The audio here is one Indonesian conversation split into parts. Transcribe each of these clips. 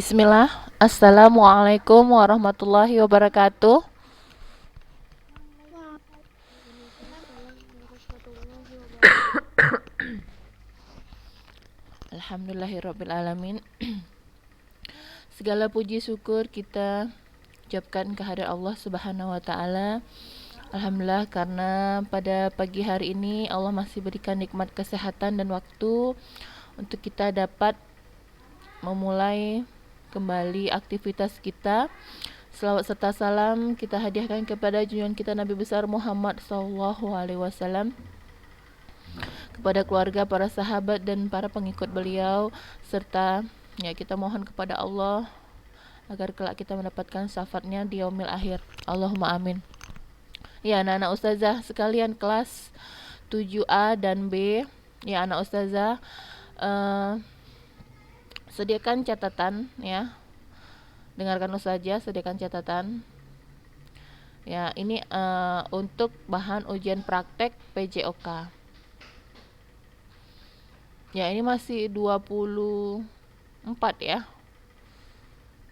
Bismillah. Assalamualaikum warahmatullahi wabarakatuh. Waalaikumsalam warahmatullahi wabarakatuh. Alhamdulillahirabbil alamin. Segala puji syukur kita ucapkan kehadirat Allah Subhanahu wa taala. Alhamdulillah karena pada pagi hari ini Allah masih berikan nikmat kesehatan dan waktu untuk kita dapat memulai kembali aktivitas kita. Selawat serta salam kita hadiahkan kepada junjungan kita Nabi besar Muhammad sallallahu alaihi wasallam, kepada keluarga, para sahabat dan para pengikut beliau, serta ya kita mohon kepada Allah agar kelak kita mendapatkan syafaatnya di yaumil akhir. Allahumma amin. Ya, anak-anak ustazah sekalian kelas 7A dan B, ya anak ustazah, sediakan catatan ya. Dengarkan saja, sediakan catatan. Ya, ini untuk bahan ujian praktek PJOK. Ya, ini masih 24 ya.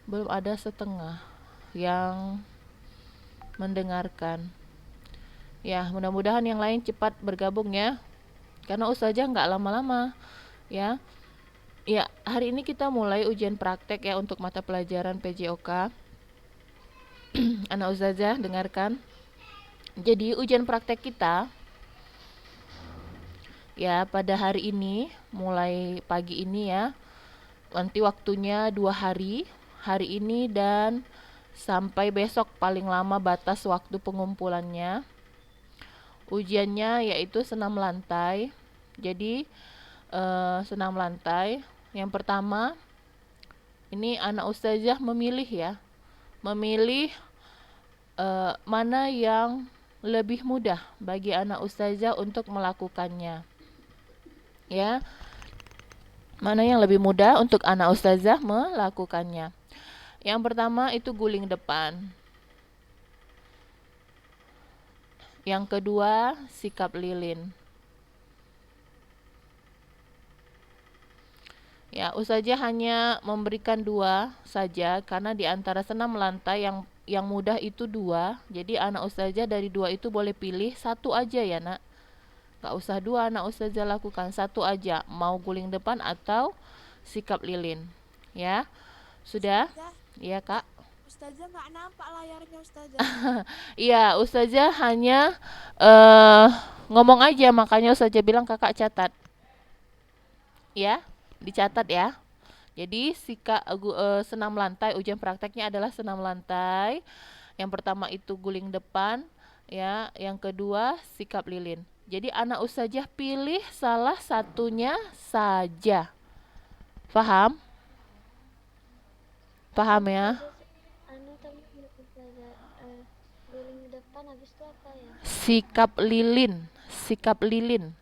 Belum ada setengah yang mendengarkan. Ya, mudah-mudahan yang lain cepat bergabung ya. Karena ustazah nggak lama-lama ya. Ya, hari ini kita mulai ujian praktek ya untuk mata pelajaran PJOK. Anak ustazah dengarkan. Jadi ujian praktek kita ya pada hari ini, mulai pagi ini ya. Nanti waktunya 2 hari, hari ini dan sampai besok paling lama batas waktu pengumpulannya. Ujiannya yaitu senam lantai. Jadi senam lantai. Yang pertama, ini anak ustazah memilih ya, memilih mana yang lebih mudah bagi anak ustazah untuk melakukannya. Ya, mana yang lebih mudah untuk anak ustazah melakukannya. Yang pertama itu guling depan. Yang kedua, sikap lilin. Ya, ustazah hanya memberikan 2 saja karena di antara senam lantai yang mudah itu 2. Jadi anak ustazah dari 2 itu boleh pilih 1 aja ya, Nak. Gak usah 2 anak ustazah lakukan, 1 aja, mau guling depan atau sikap lilin. Ya. Sudah? Ustazah, Iya, Kak. Ustazah nggak nampak layarnya Ustazah. Iya, ustazah hanya eh ngomong aja, makanya ustazah bilang Kakak catat. Ya, dicatat ya. Jadi senam lantai, ujian prakteknya adalah senam lantai. Yang pertama itu guling depan, ya. Yang kedua sikap lilin. Jadi anak ustazah pilih salah satunya saja. Paham? Paham ya? Tadi Ustazah guling depan habis itu apa ya? Sikap lilin, sikap lilin.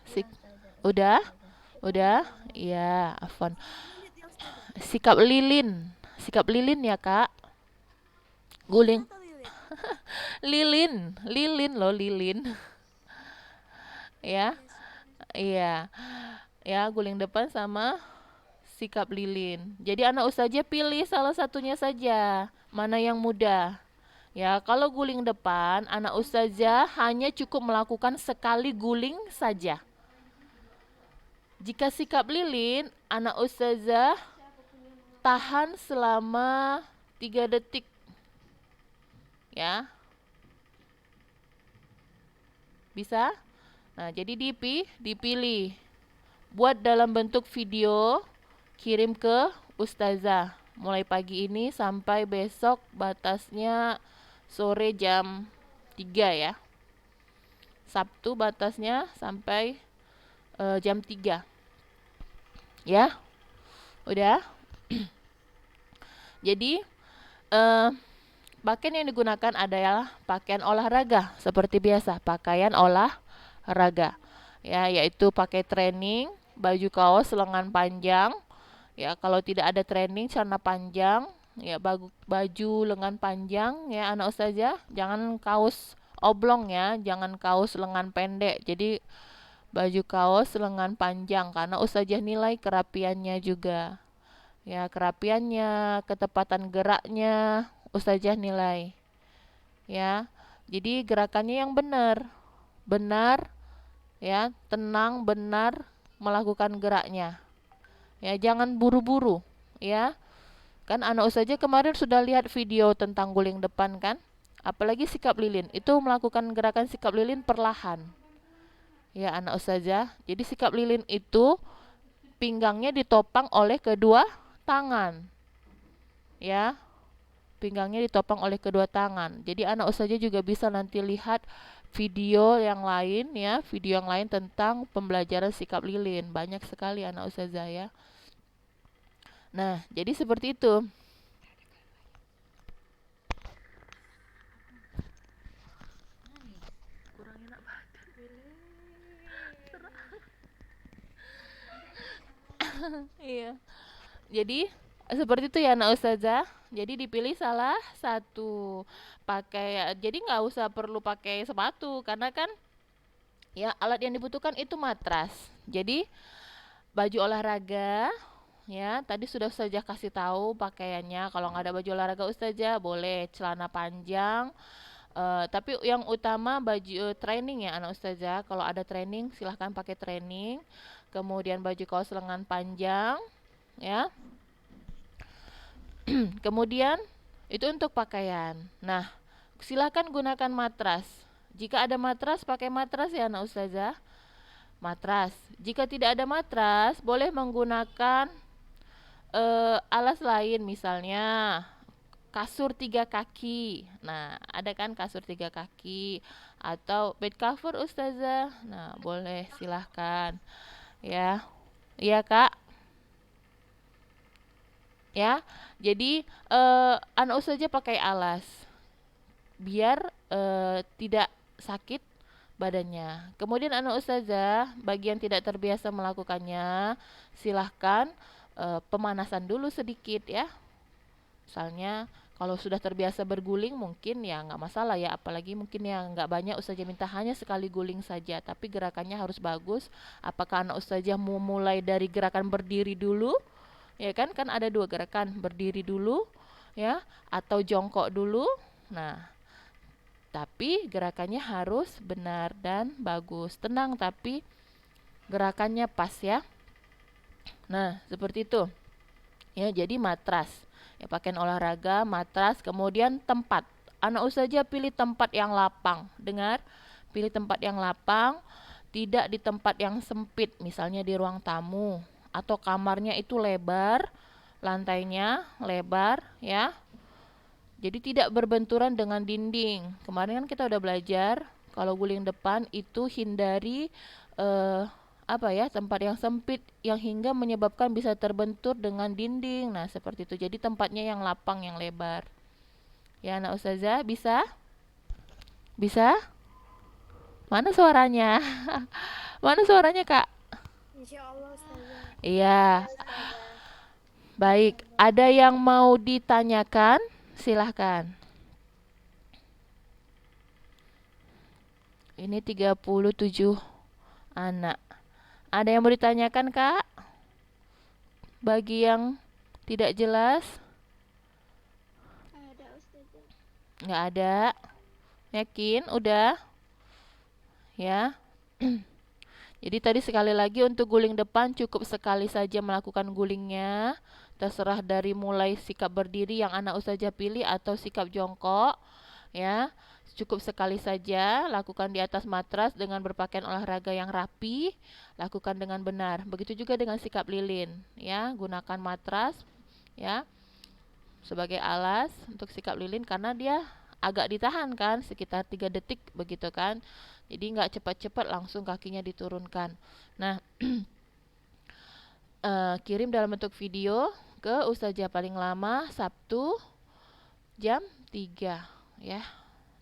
Iya Sik Ustazah. Udah? Ustazah. Udah? Iya, afwan. Lilit ya Ustazah. Sikap lilin. Sikap lilin ya, Kak. Lilin Guling. atau lilit? Lilin, lilin loh, lilin. Ya. Iya Iya. Ya, guling depan sama sikap lilin. Jadi anak ustazah pilih salah satunya saja. Mana yang mudah. Ya, kalau guling depan, anak ustazah hanya cukup melakukan sekali guling saja. Jika sikap lilin, anak ustazah tahan selama 3 detik. Ya, bisa? Nah, jadi dipilih. Buat dalam bentuk video, kirim ke ustazah. Mulai pagi ini sampai besok batasnya sore jam 3 ya. Sabtu batasnya sampai jam 3. Ya, udah. Jadi pakaian yang digunakan adalah pakaian olahraga seperti biasa, pakaian olahraga. Ya, yaitu pakai training, baju kaos lengan panjang. Ya, kalau tidak ada training celana panjang, ya baju lengan panjang ya anak ustazah, jangan kaos oblong ya, jangan kaos lengan pendek. Jadi baju kaos lengan panjang karena ustazah nilai kerapiannya juga. Ya, kerapiannya, ketepatan geraknya ustazah nilai. Ya. Jadi gerakannya yang benar. Benar ya, tenang, benar melakukan geraknya. Ya, jangan buru-buru ya. Kan anak ustazah kemarin sudah lihat video tentang guling depan kan? Apalagi sikap lilin, itu melakukan gerakan sikap lilin perlahan. Ya anak ustazah, jadi sikap lilin itu pinggangnya ditopang oleh kedua tangan. Ya, pinggangnya ditopang oleh kedua tangan. Jadi anak ustazah juga bisa nanti lihat video yang lain ya, video yang lain tentang pembelajaran sikap lilin. Banyak sekali anak ustazah ya. Nah, jadi seperti itu. Iya. Jadi seperti itu ya anak ustazah. Jadi dipilih salah satu. Jadi nggak usah perlu pakai sepatu karena kan ya alat yang dibutuhkan itu matras. Jadi baju olahraga ya tadi sudah ustazah kasih tahu pakaiannya. Kalau nggak ada baju olahraga ustazah boleh celana panjang. Tapi yang utama baju training ya anak ustazah. Kalau ada training silahkan pakai training. Kemudian baju kaos lengan panjang ya. Kemudian itu untuk pakaian. Nah, silakan gunakan matras. Jika ada matras, pakai matras ya anak ustazah. Matras. Jika tidak ada matras, boleh menggunakan alas lain, misalnya kasur 3 kaki. Nah, ada kan kasur 3 kaki atau bed cover ustazah. Nah, boleh silahkan. Ya, iya kak. Ya, jadi anak ustazah pakai alas biar tidak sakit badannya. Kemudian anak ustazah bagi yang tidak terbiasa melakukannya, silahkan pemanasan dulu sedikit ya. Misalnya kalau sudah terbiasa berguling mungkin ya nggak masalah ya, apalagi mungkin yang nggak banyak ustazah minta hanya sekali guling saja, tapi gerakannya harus bagus. Apakah anak ustazah mau mulai dari gerakan berdiri dulu? Ya kan ada 2 gerakan, berdiri dulu ya atau jongkok dulu. Nah, tapi gerakannya harus benar dan bagus. Tenang tapi gerakannya pas ya. Nah, seperti itu. Ya, jadi matras. Ya, pakaian olahraga, matras, kemudian tempat. Anak ustazah pilih tempat yang lapang. Dengar? Pilih tempat yang lapang, tidak di tempat yang sempit, misalnya di ruang tamu atau kamarnya itu lebar, lantainya lebar ya. Jadi tidak berbenturan dengan dinding. Kemarin kan kita udah belajar kalau guling depan itu hindari tempat yang sempit yang hingga menyebabkan bisa terbentur dengan dinding. Nah, seperti itu. Jadi tempatnya yang lapang, yang lebar. Ya, anak ustazah bisa? Bisa? Mana suaranya? Mana suaranya, Kak? Insya Allah ustazah. Iya. Baik, ada yang mau ditanyakan? Silahkan. Ini 37 anak. Ada yang mau ditanyakan, Kak? Bagi yang tidak jelas? Ada ustazah. Nggak ada. Yakin? Udah? Ya. Jadi tadi sekali lagi untuk guling depan cukup sekali saja melakukan gulingnya. Terserah dari mulai sikap berdiri yang anak ustazah pilih atau sikap jongkok. Ya. Cukup sekali saja, lakukan di atas matras dengan berpakaian olahraga yang rapi, lakukan dengan benar. Begitu juga dengan sikap lilin, ya, gunakan matras, ya, sebagai alas untuk sikap lilin karena dia agak ditahan kan, sekitar 3 detik begitu kan. Jadi nggak cepat-cepat langsung kakinya diturunkan. Nah, kirim dalam bentuk video ke ustazah paling lama Sabtu jam 3 ya.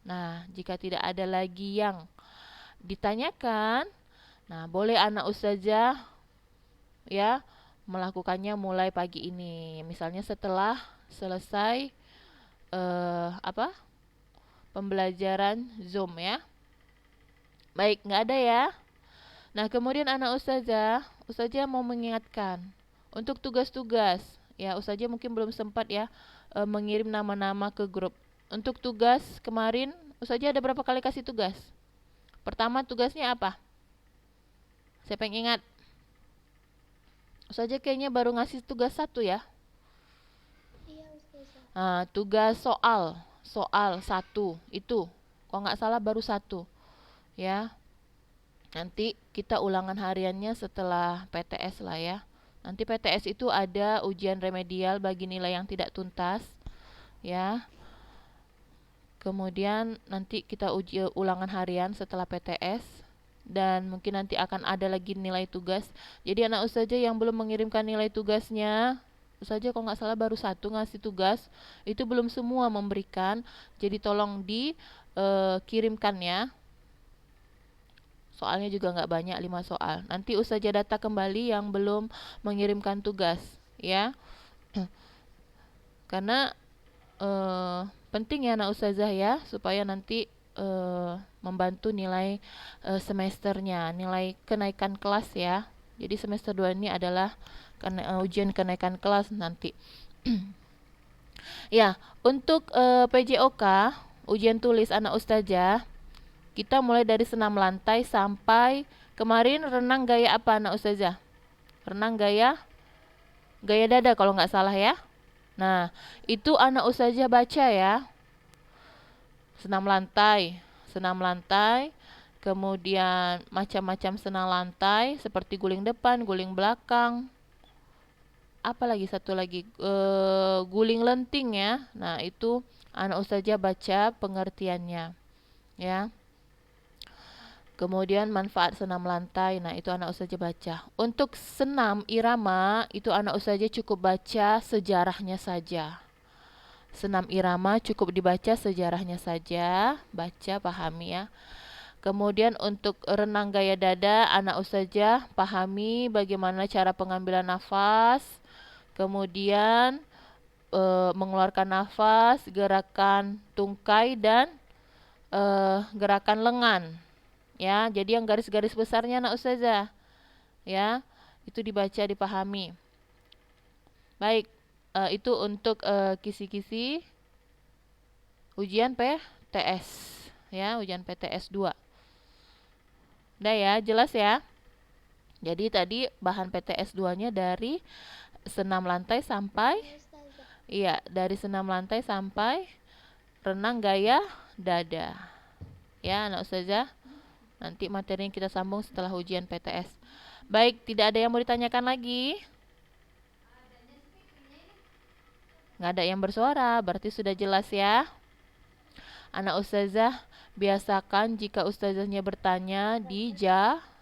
Nah, jika tidak ada lagi yang ditanyakan, nah boleh anak ustazah ya melakukannya mulai pagi ini. Misalnya setelah selesai pembelajaran Zoom ya. Baik, nggak ada ya. Nah, kemudian anak ustazah mau mengingatkan untuk tugas-tugas. Ya, ustazah mungkin belum sempat ya mengirim nama-nama ke grup. Untuk tugas kemarin, ustazah ada berapa kali kasih tugas? Pertama tugasnya apa? Siapa yang ingat? Ustazah kayaknya baru ngasih tugas 1 ya. Iya Ustazah. Tugas soal 1 itu. Kalau nggak salah baru 1 ya. Nanti kita ulangan hariannya setelah PTS lah ya. Nanti PTS itu ada ujian remedial bagi nilai yang tidak tuntas ya. Kemudian nanti kita uji ulangan harian setelah PTS dan mungkin nanti akan ada lagi nilai tugas. Jadi anak ustazah yang belum mengirimkan nilai tugasnya, ustazah kalau nggak salah baru 1 ngasih tugas, itu belum semua memberikan. Jadi tolong dikirimkan ya. Soalnya juga nggak banyak, 5 soal. Nanti ustazah data kembali yang belum mengirimkan tugas ya. Karena penting ya anak ustazah ya, supaya nanti membantu nilai semesternya, nilai kenaikan kelas ya. Jadi semester 2 ini adalah ujian kenaikan kelas nanti. Ya, untuk PJOK, ujian tulis anak ustazah, kita mulai dari senam lantai sampai kemarin renang gaya apa anak ustazah? Renang gaya dada kalau nggak salah ya. Nah, itu anak ustazah baca ya. Senam lantai, kemudian macam-macam senam lantai seperti guling depan, guling belakang. Apa lagi satu lagi? Guling lenting ya. Nah, itu anak ustazah baca pengertiannya. Ya. Kemudian manfaat senam lantai, nah itu anak ustazah baca. Untuk senam irama, itu anak ustazah cukup baca sejarahnya saja. Senam irama cukup dibaca sejarahnya saja, baca pahami ya. Kemudian untuk renang gaya dada, anak ustazah pahami bagaimana cara pengambilan nafas, kemudian mengeluarkan nafas, gerakan tungkai dan gerakan lengan. Ya, jadi yang garis-garis besarnya anak ustazah ya, itu dibaca dipahami. Baik, itu untuk kisi-kisi ujian PTS ya, ujian PTS 2. Udah ya, jelas ya. Jadi tadi bahan PTS 2-nya dari senam lantai sampai Iya Ustazah. dari senam lantai sampai renang gaya dada. Ya, anak ustazah. Nanti materinya kita sambung setelah ujian PTS. Baik, tidak ada yang mau ditanyakan lagi? Nggak ada yang bersuara, berarti sudah jelas ya. Anak ustazah, biasakan jika ustazahnya bertanya,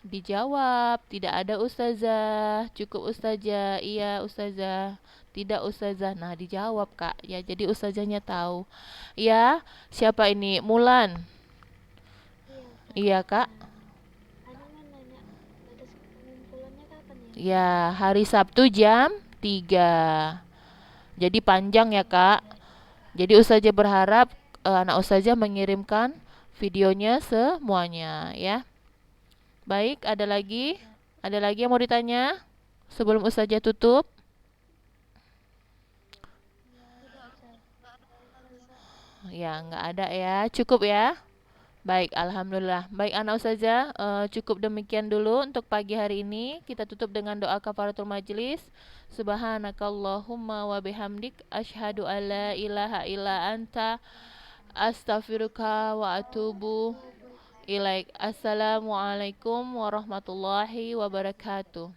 dijawab. Tidak ada ustazah, cukup ustazah, iya ustazah, tidak ustazah. Nah, dijawab kak, ya jadi ustazahnya tahu. Ya, siapa ini? Mulan. Iya Iya Kak. kak. Ada mau nanya batas pengumpulannya kapan ya? Ya, hari Sabtu jam 3. Jadi panjang ya kak. Jadi ustazah berharap anak ustazah mengirimkan videonya semuanya ya. Baik, ada lagi? Ada lagi yang mau ditanya sebelum ustazah tutup? Ya, nggak ada ya. Cukup ya. Baik, alhamdulillah. Baik anak ustazah, cukup demikian dulu untuk pagi hari ini. Kita tutup dengan doa kafaratul majlis. Subhanakallahumma wa bihamdik asyhadu alla ilaha illa anta astaghfiruka wa atubu ilaik. Assalamualaikum warahmatullahi wabarakatuh.